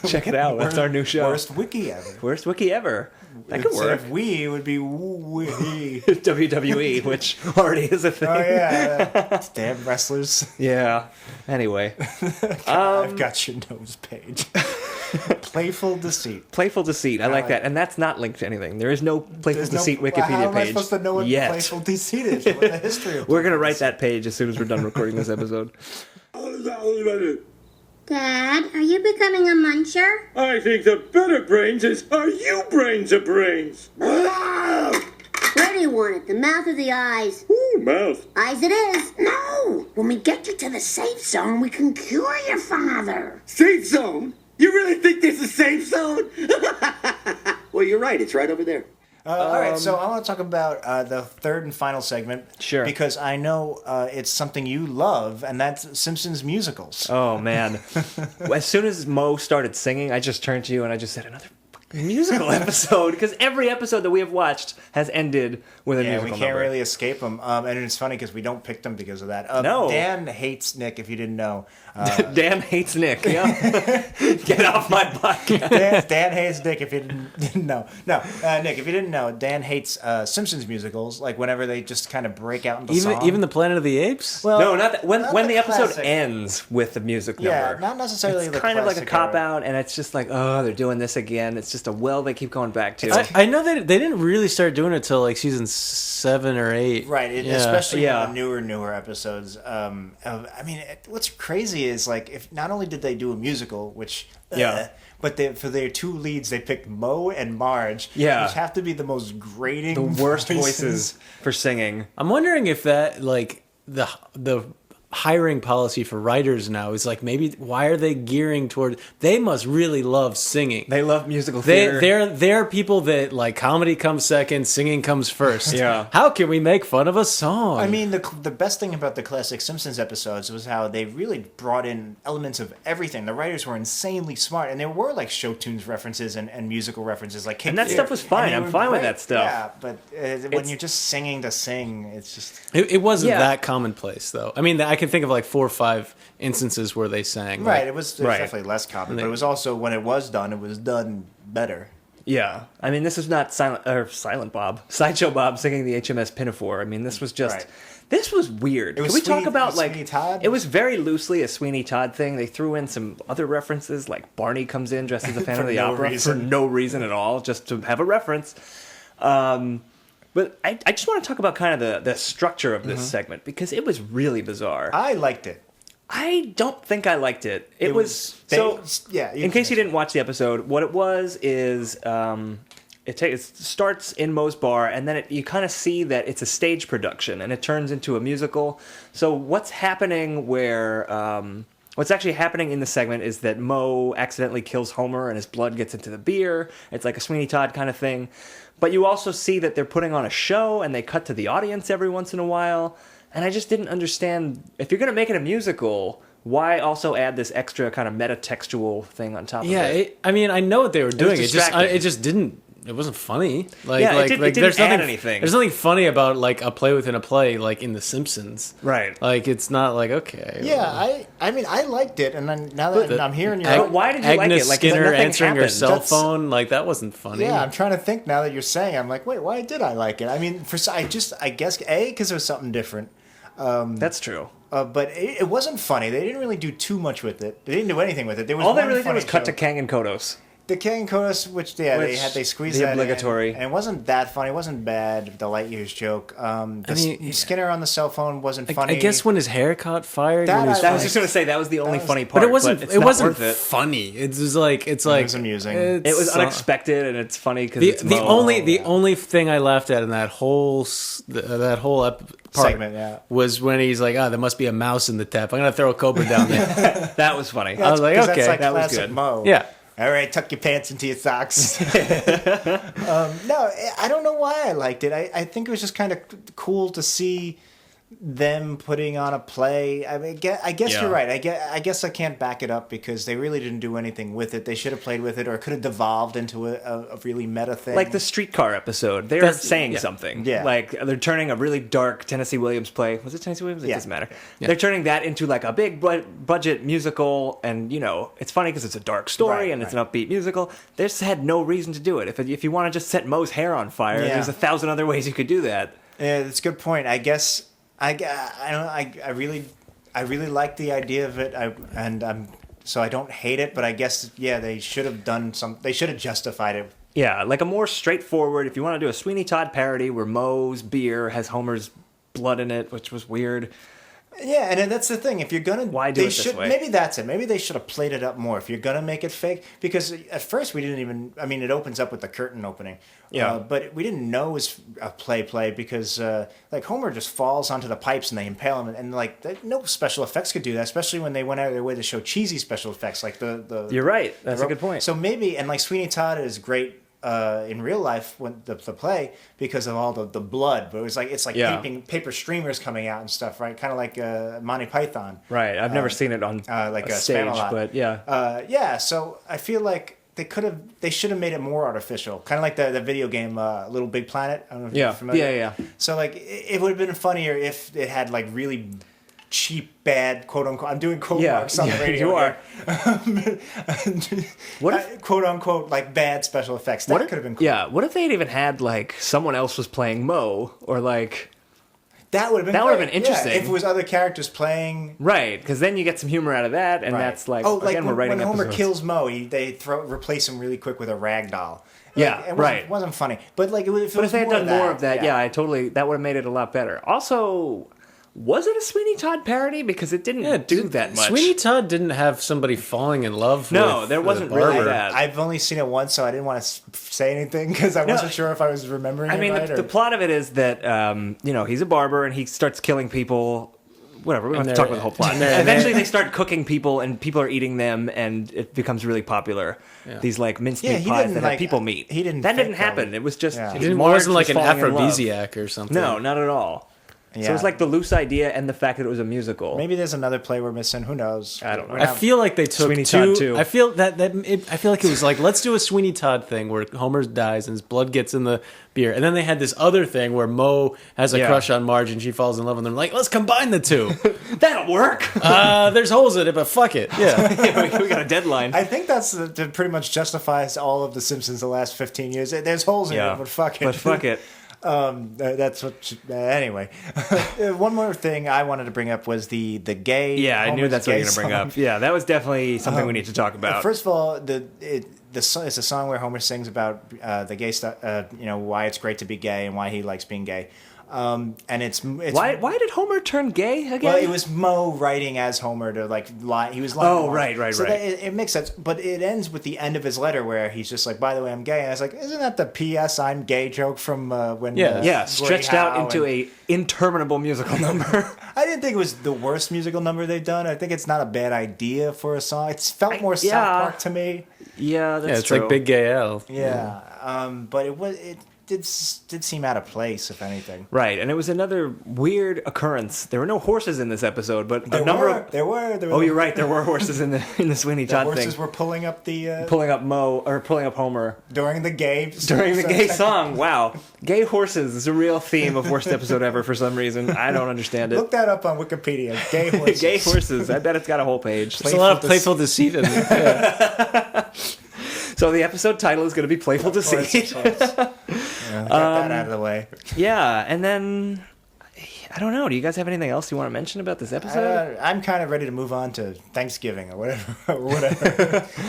Check it out. That's our new show. Worst wiki ever. Worst wiki ever. That could work. If we would be WWE, which already is a thing. Oh, yeah. Damn wrestlers. Yeah. Anyway. I've Got Your Nose page. Playful Deceit. Playful Deceit. I like that. And that's not linked to anything. There is no Playful Deceit Wikipedia page. How am I supposed to know what Playful Deceit is? What the history of We're going to write that page as soon as we're done recording this episode. Dad, are you becoming a muncher? I think the better brains is, are you brains of brains? Where do you want it? The mouth or the eyes? Ooh, mouth. Eyes it is. No! When we get you to the safe zone, we can cure your father. Safe zone? You really think there's a safe zone? Well, you're right. It's right over there. All right, so I want to talk about the third and final segment. Sure. Because I know it's something you love, and that's Simpsons musicals. Oh, man. As soon as Mo started singing, I just turned to you and I just said, another musical episode, because every episode that we have watched has ended with a Yeah, musical we can't number. really escape them. And it's funny because we don't pick them because of that. No. Dan hates Nick, if you didn't know. Dan hates Nick. Yeah. Get off my podcast. Dan hates Nick, if you didn't know. No, Nick, if you didn't know, Dan hates Simpsons musicals, like whenever they just kind of break out into song. Even the Planet of the Apes. Well, No, not that. When not the episode classic. ends with the music Yeah, number. not necessarily It's the kind of like a classic cop era. out, and it's just like, oh, they're doing this again. It's just a well they keep going back to. I know they didn't really start doing it till like season 7 or 8. Right, Yeah. especially Yeah. in the newer episodes. What's crazy is like if not only did they do a musical, which Yeah. but for their two leads they picked Mo and Marge, Yeah. which have to be the most grating, The worst voices for singing. I'm wondering if that like the hiring policy for writers now is like maybe why are they gearing toward they must really love singing. They love musical theater. They're people that like comedy comes second, singing comes first. Yeah. How can we make fun of a song? I mean, the best thing about the classic Simpsons episodes was how they really brought in elements of everything. The writers were insanely smart, and there were like show tunes references and musical references, like And that stuff was fine. I'm fine with that stuff. Yeah, but when you're just singing to sing, it's just it wasn't Yeah. that commonplace though. I mean, I can think of like 4 or 5 instances where they sang. right. Like, It was Right. definitely less common, but it was also when it was done better. Yeah, I mean, this is not Silent Bob, Sideshow Bob singing the HMS Pinafore. I mean, this was just, Right. this was weird. It was Can we talk Sweeney- about like, Sweeney Todd? it was very loosely a Sweeney Todd thing. They threw in some other references, like Barney comes in dressed as a Phantom of the no Opera reason. for no reason at all, just to have a reference. But I just want to talk about kind of the structure of this segment because it was really bizarre. I liked it. I don't think I liked it. It was they- so. yeah, In case you didn't watch the episode, what it was is it starts in Moe's bar, and then you kind of see that it's a stage production, and it turns into a musical. So what's happening what's actually happening in the segment is that Moe accidentally kills Homer, and his blood gets into the beer. It's like a Sweeney Todd kind of thing. But you also see that they're putting on a show, and they cut to the audience every once in a while. And I just didn't understand, if you're going to make it a musical, why also add this extra kind of metatextual thing on top of it? I mean, I know what they were doing. distracting. It just didn't. It wasn't funny. Like, Yeah, it like, didn't- like it didn't there's add nothing. anything. There's nothing funny about like a play within a play, like in The Simpsons. Right. Like it's not like okay. Yeah, I mean, I liked it, and then now that I'm hearing you, But why did you like Agnes it? Like, Skinner nothing answering her happened. cell That's- phone, like that wasn't funny. yeah, I'm trying to think now that you're saying. I'm like, wait, why did I like it? I mean, I guess because it was something different. That's true. But it wasn't funny. They didn't really do too much with it. They didn't do anything with it. There was All they one really did funny was cut to joke. Kang and Kodos. The King and Kodos, which they squeezed the that obligatory. in, and it wasn't that funny. It wasn't bad. The light years joke. Skinner on the cell phone wasn't funny. I guess when his hair caught fire, That when he was I I was just going to say that was the only funny part. but it wasn't. it's It not wasn't worth it. funny. It was like It was amusing. It was it's, unexpected and it's funny because The it's the Moe. only thing I laughed at in that whole part Segment, yeah. was when he's like, there must be a mouse in the tap. I'm gonna throw a cobra down there. That was funny. I was like, 'Cause okay, that's like that was classic good. Mo. yeah. All right, tuck your pants into your socks. No, I don't know why I liked it. I think it was just kind of cool to see them putting on a play. I mean, I guess Yeah. you're right. I guess I can't back it up because they really didn't do anything with it. They should have played with it, or it could have devolved into a really meta thing. Like the streetcar episode, they're That's- saying yeah. something. Yeah. Like they're turning a really dark Tennessee Williams play. Was it Tennessee Williams? It Yeah. doesn't matter. They're turning that into like a big budget musical, and it's funny because it's a dark story Right, and it's right. an upbeat musical. They just had no reason to do it. If you want to just set Moe's hair on fire, Yeah. there's 1,000 other ways you could do that. Yeah, that's a good point. I guess I really like the idea of it. So I don't hate it, but I guess they should have done some. They should have justified it. Yeah, like a more straightforward. If you want to do a Sweeney Todd parody where Moe's beer has Homer's blood in it, which was weird. Yeah, and then that's the thing. If you're gonna, Why do they it this should, way? Maybe that's it. Maybe they should have played it up more. If you're gonna make it fake, because at first we didn't even. I mean, it opens up with the curtain opening. Yeah. But we didn't know it was a play because like Homer just falls onto the pipes and they impale him, and like no special effects could do that, especially when they went out of their way to show cheesy special effects like the. You're right. That's a good point. So maybe, and like Sweeney Todd is great. In real life, when the play, because of all the blood, but it's like Yeah. paper streamers coming out and stuff, right? Kind of like Monty Python, Right. I've never seen it on like a a stage, Spamalot. but yeah. Yeah. So I feel like they should have made it more artificial, kind of like the video game Little Big Planet. I don't know if you're familiar. Yeah. So like it would have been funnier if it had like really cheap, bad, quote unquote. I'm doing quote marks on the radio. You are. What if, quote unquote, like bad special effects? That could have been cool. Yeah. What if they'd even had like someone else was playing Mo, or like that would have been interesting. Yeah, if it was other characters playing. Right, because then you get some humor out of that, and that's like again we're writing when Homer episodes. kills Mo, they replace him really quick with a rag doll. Yeah, it wasn't funny, but like if they had done more of that, I totally that would have made it a lot better. Also, was it a Sweeney Todd parody? Because it didn't do that much. Sweeney Todd didn't have somebody falling in love with there wasn't really that. I've only seen it once, so I didn't want to say anything because I wasn't sure if I was remembering it right. The plot of it is that, he's a barber and he starts killing people. Whatever, we don't have to talk about the whole plot. Eventually they start cooking people and people are eating them and it becomes really popular. Yeah. These like mincemeat pies that have people meat. That didn't happen. It was just... It wasn't like an aphrodisiac or something. No, not at all. Yeah. So it was like the loose idea and the fact that it was a musical. Maybe there's another play we're missing. Who knows? I don't know. I feel like they took Sweeney Todd too. I feel like it was like, let's do a Sweeney Todd thing where Homer dies and his blood gets in the beer, and then they had this other thing where Mo has a crush on Marge and she falls in love with him. Like, let's combine the two. That'll work. There's holes in it, but fuck it. Yeah, we got a deadline. I think that pretty much justifies all of the Simpsons the last 15 years. There's holes in it, but fuck it. That's what. Anyway, one more thing I wanted to bring up was the gay. Yeah, I knew that's what you were going to bring up. Yeah, that was definitely something we need to talk about. First of all, it's a song where Homer sings about the gay stuff. Why it's great to be gay and why he likes being gay. And it's why did Homer turn gay again? Well, it was Mo writing as Homer to like lie. He was lying. Oh, right. So it makes sense, but it ends with the end of his letter where he's just like, "By the way, I'm gay." And I was like, "Isn't that the P.S. I'm gay joke from when?" Stretched out into a interminable musical number. I didn't think it was the worst musical number they've done. I think it's not a bad idea for a song. It felt more South Park to me. Yeah, that's it's true. like Big Gay Al. Yeah, but it did seem out of place, if anything. Right, and it was another weird occurrence. There were no horses in this episode, but there were. Oh, you're right. There were horses in the Sweeney Todd thing. The horses were pulling up Homer during the gay song. Wow, gay horses is a real theme of worst episode ever for some reason. I don't understand it. Look that up on Wikipedia. Gay horses. Gay horses. I bet it's got a whole page. There's a lot of playful deceit in it. Yeah. So the episode title is going to be Playful Deceit. Get that out of the way. Yeah, and then I don't know. Do you guys have anything else you want to mention about this episode? I'm kind of ready to move on to Thanksgiving or whatever.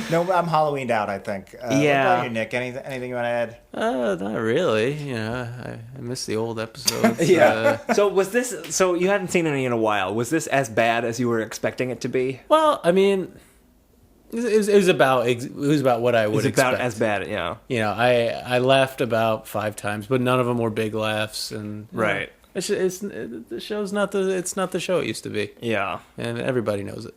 No, I'm Halloweened out, I think. What about you, Nick? Anything you want to add? Not really. I miss the old episodes. So was this? So you hadn't seen any in a while. Was this as bad as you were expecting it to be? Well, I mean, it was about what I would expect. About as bad, yeah. I laughed about 5 times, but none of them were big laughs, and right. The show's not the show it used to be. Yeah, and everybody knows it.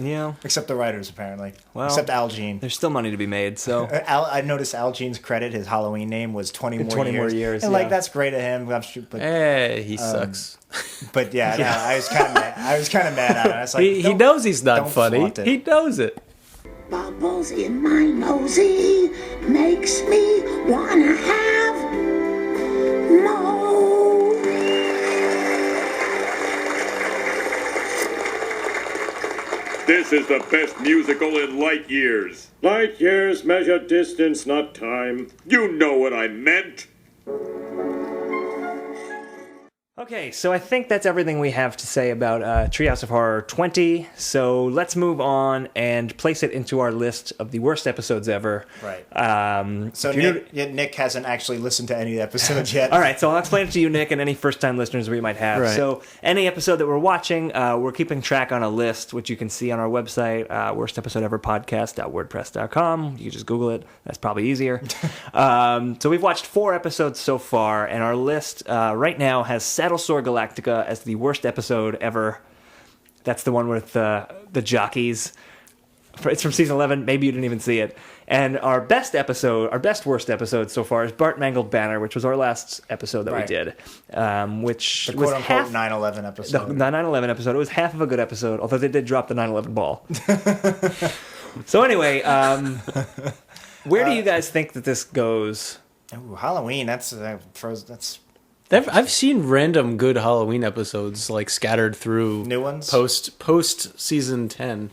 Yeah, except the writers apparently. Well, except Al Jean. There's still money to be made. So I noticed Al Jean's credit, his Halloween name was 20 more years, and that's great of him. But he sucks. But I was kind of mad at it. I was like, he knows he's not funny. He knows it. Bubbles in my nosy makes me wanna have more. This is the best musical in light years. Light years measure distance, not time. You know what I meant. Okay, so I think that's everything we have to say about Treehouse of Horror 20. So let's move on and place it into our list of the worst episodes ever. Right. So Nick hasn't actually listened to any of the episodes yet. All right, so I'll explain it to you, Nick, and any first-time listeners we might have. Right. So any episode that we're watching, we're keeping track on a list, which you can see on our website, worstepisodeeverpodcast.wordpress.com. You can just Google it. That's probably easier. So we've watched 4 episodes so far, and our list right now has Battlestar Galactica as the worst episode ever. That's the one with the jockeys. It's from season 11. Maybe you didn't even see it. And our best worst episode so far is Bart Mangled Banner, which was our last episode that we did. Which the was quote-unquote 9/11 episode. The 9/11 episode. It was half of a good episode, although they did drop the 9/11 ball. So anyway... Where do you guys think that this goes? Ooh, Halloween. That's. I've seen random good Halloween episodes like scattered through New ones? Post season 10.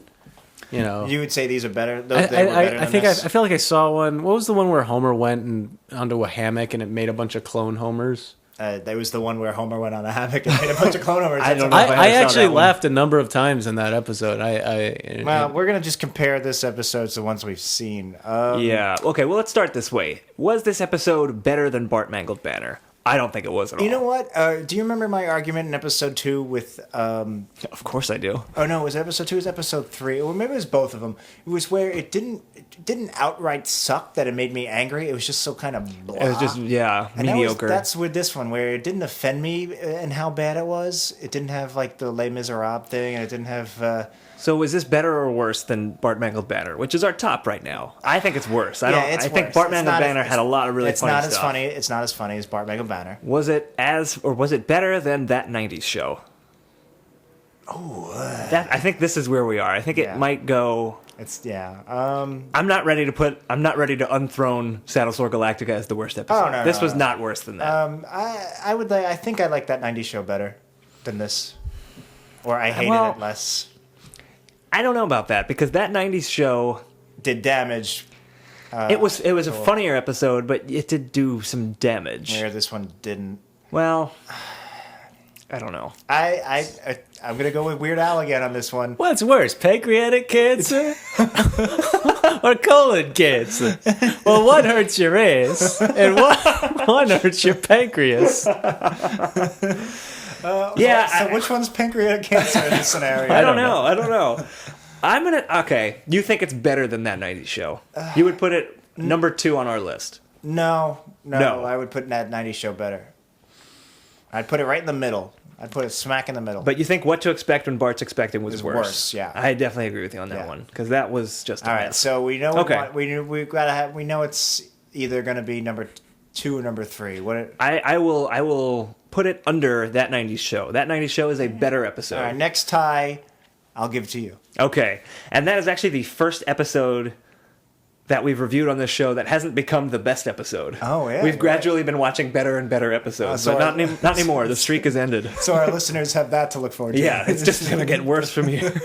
You know, You would say these are better. I feel like I saw one. What was the one where Homer went onto a hammock and it made a bunch of clone Homers? That was the one where Homer went on a hammock and made a bunch of clone Homers. I don't know. I actually laughed a number of times in that episode. Well, we're gonna just compare this episode to the ones we've seen. Yeah. Okay. Well, let's start this way. Was this episode better than Bart Mangled Banner? I don't think it was at all. You know what? Do you remember my argument in episode 2 with? Of course I do. Oh no, was it episode 2? It was episode 3? Or maybe it was both of them. It was where it didn't outright suck that it made me angry. It was just so kind of blah. It was just And mediocre. That's with this one where it didn't offend me and how bad it was. It didn't have like the Les Miserables thing, and it didn't have. So is this better or worse than Bart Mangled Banner, which is our top right now? I think it's worse. I think Bart Mangled Banner had a lot of really funny stuff. It's not as funny as Bart Mangled Banner. Was it better than that 90s show? Oh, I think this is where we are. I think it might go. I'm not ready to unthrone Battlestar Galactica as the worst episode. Oh, no, this was not worse than that. I think I like that 90s show better than this, or I hated it less. I don't know about that because that 90s show did damage. It was a funnier episode, but it did do some damage. Where this one didn't. Well, I don't know. I'm gonna go with Weird Al again on this one. What's worse, pancreatic cancer or colon cancer? Well, one hurts your ass, and one hurts your pancreas. So which one's pancreatic cancer in this scenario? I don't know. Okay. You think it's better than that 90s show? You would put it number 2 on our list. No. I would put that 90s show better. I'd put it right in the middle. I'd put it smack in the middle. But you think What to Expect When Bart's Expecting was worse? Yeah. I definitely agree with you on that one because that was just a all mess. right. So we know we know it's either going to be number 2 or number 3. I will put it under that 90s show. That 90s show is a better episode. All right. Next tie, I'll give to you. Okay, and that is actually the first episode that we've reviewed on this show that hasn't become the best episode. Oh, yeah. We've gradually been watching better and better episodes, but not anymore. The streak has ended. So our listeners have that to look forward to. Yeah, it's just going to get worse from here.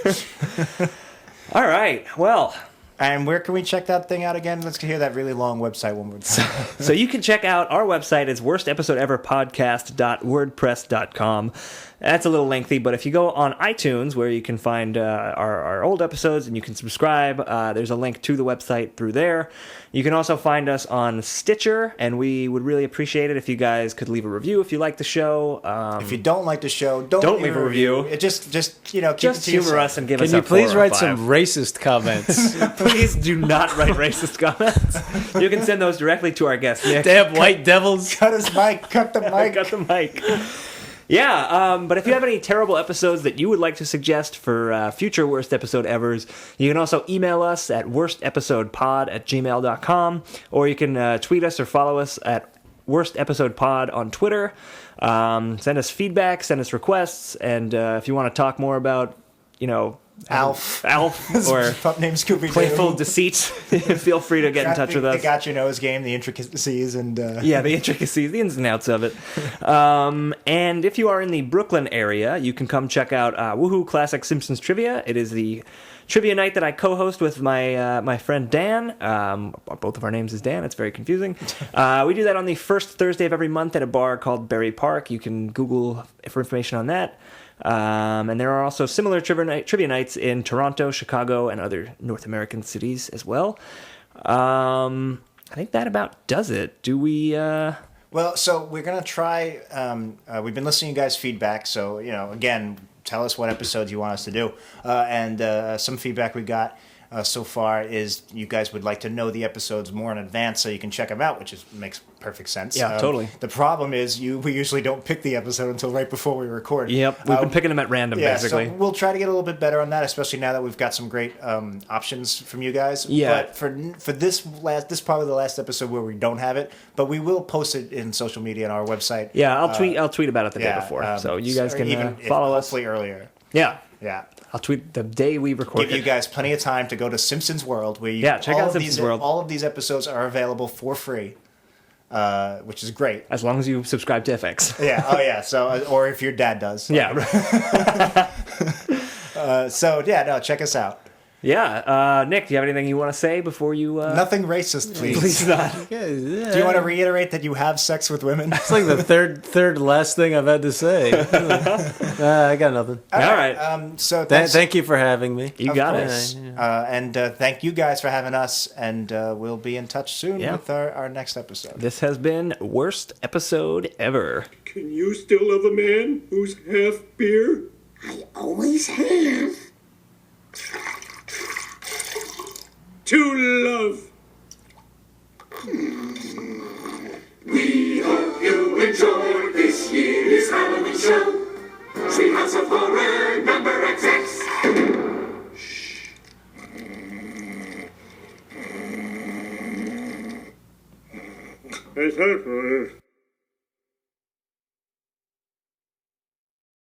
All right, well. And where can we check that thing out again? Let's hear that really long website one more time. So you can check out our website. It's worstepisodeeverpodcast.wordpress.com. That's a little lengthy, but if you go on iTunes, where you can find our old episodes and you can subscribe, there's a link to the website through there. You can also find us on Stitcher, and we would really appreciate it if you guys could leave a review if you like the show. If you don't like the show, don't leave a review. It just keep it to humor yourself. us and give us Can a you please 4 or write 5. some racist comments? Please do not write racist comments. You can send those directly to our guest, Nick. Damn white devils. Cut his mic. Cut the mic. Cut the mic. Yeah, but if you have any terrible episodes that you would like to suggest for future Worst Episode Evers, you can also email us at worstepisodepod@gmail.com, or you can tweet us or follow us at worstepisodepod on Twitter. Send us feedback, send us requests, and if you want to talk more about, Alf, or name Scooby-Doo. Playful Deceit, feel free to get in touch with us. The Got Your Nose game, the intricacies, and the intricacies, the ins and outs of it. And if you are in the Brooklyn area, you can come check out Woohoo Classic Simpsons Trivia. It is the trivia night that I co-host with my friend Dan. Both of our names is Dan. It's very confusing. We do that on the first Thursday of every month at a bar called Berry Park. You can Google for information on that. And there are also similar trivia nights in Toronto, Chicago, and other North American cities as well. I think that about does it. Do we... Well, so we're going to try... we've been listening to you guys' feedback, so, again, tell us what episodes you want us to do. And some feedback we got so far is you guys would like to know the episodes more in advance so you can check them out, which makes perfect sense. Yeah, totally. The problem is we usually don't pick the episode until right before we record. Yep, we've been picking them at random, basically. So we'll try to get a little bit better on that, especially now that we've got some great options from you guys. Yeah. But for this is probably the last episode where we don't have it, but we will post it in social media on our website. Yeah, I'll tweet about it the day before, so you guys can follow us. Hopefully earlier. Yeah. Yeah. I'll tweet the day we record Give you guys plenty of time to go to Simpsons World, where check out Simpsons World. All of these episodes are available for free, which is great. As long as you subscribe to FX. Yeah. Oh, yeah. So, or if your dad does. Yeah. Check us out. Yeah. Nick, do you have anything you want to say before you... Nothing racist, please. Please not. Do you want to reiterate that you have sex with women? It's like the third last thing I've had to say. I got nothing. All right. So thank you for having me. You got it. And thank you guys for having us, and we'll be in touch soon with our next episode. This has been Worst Episode Ever. Can you still love a man who's half beer? I always have. To love. We hope you enjoyed this year's Halloween show. Treehouse of Horror number XX. Shh.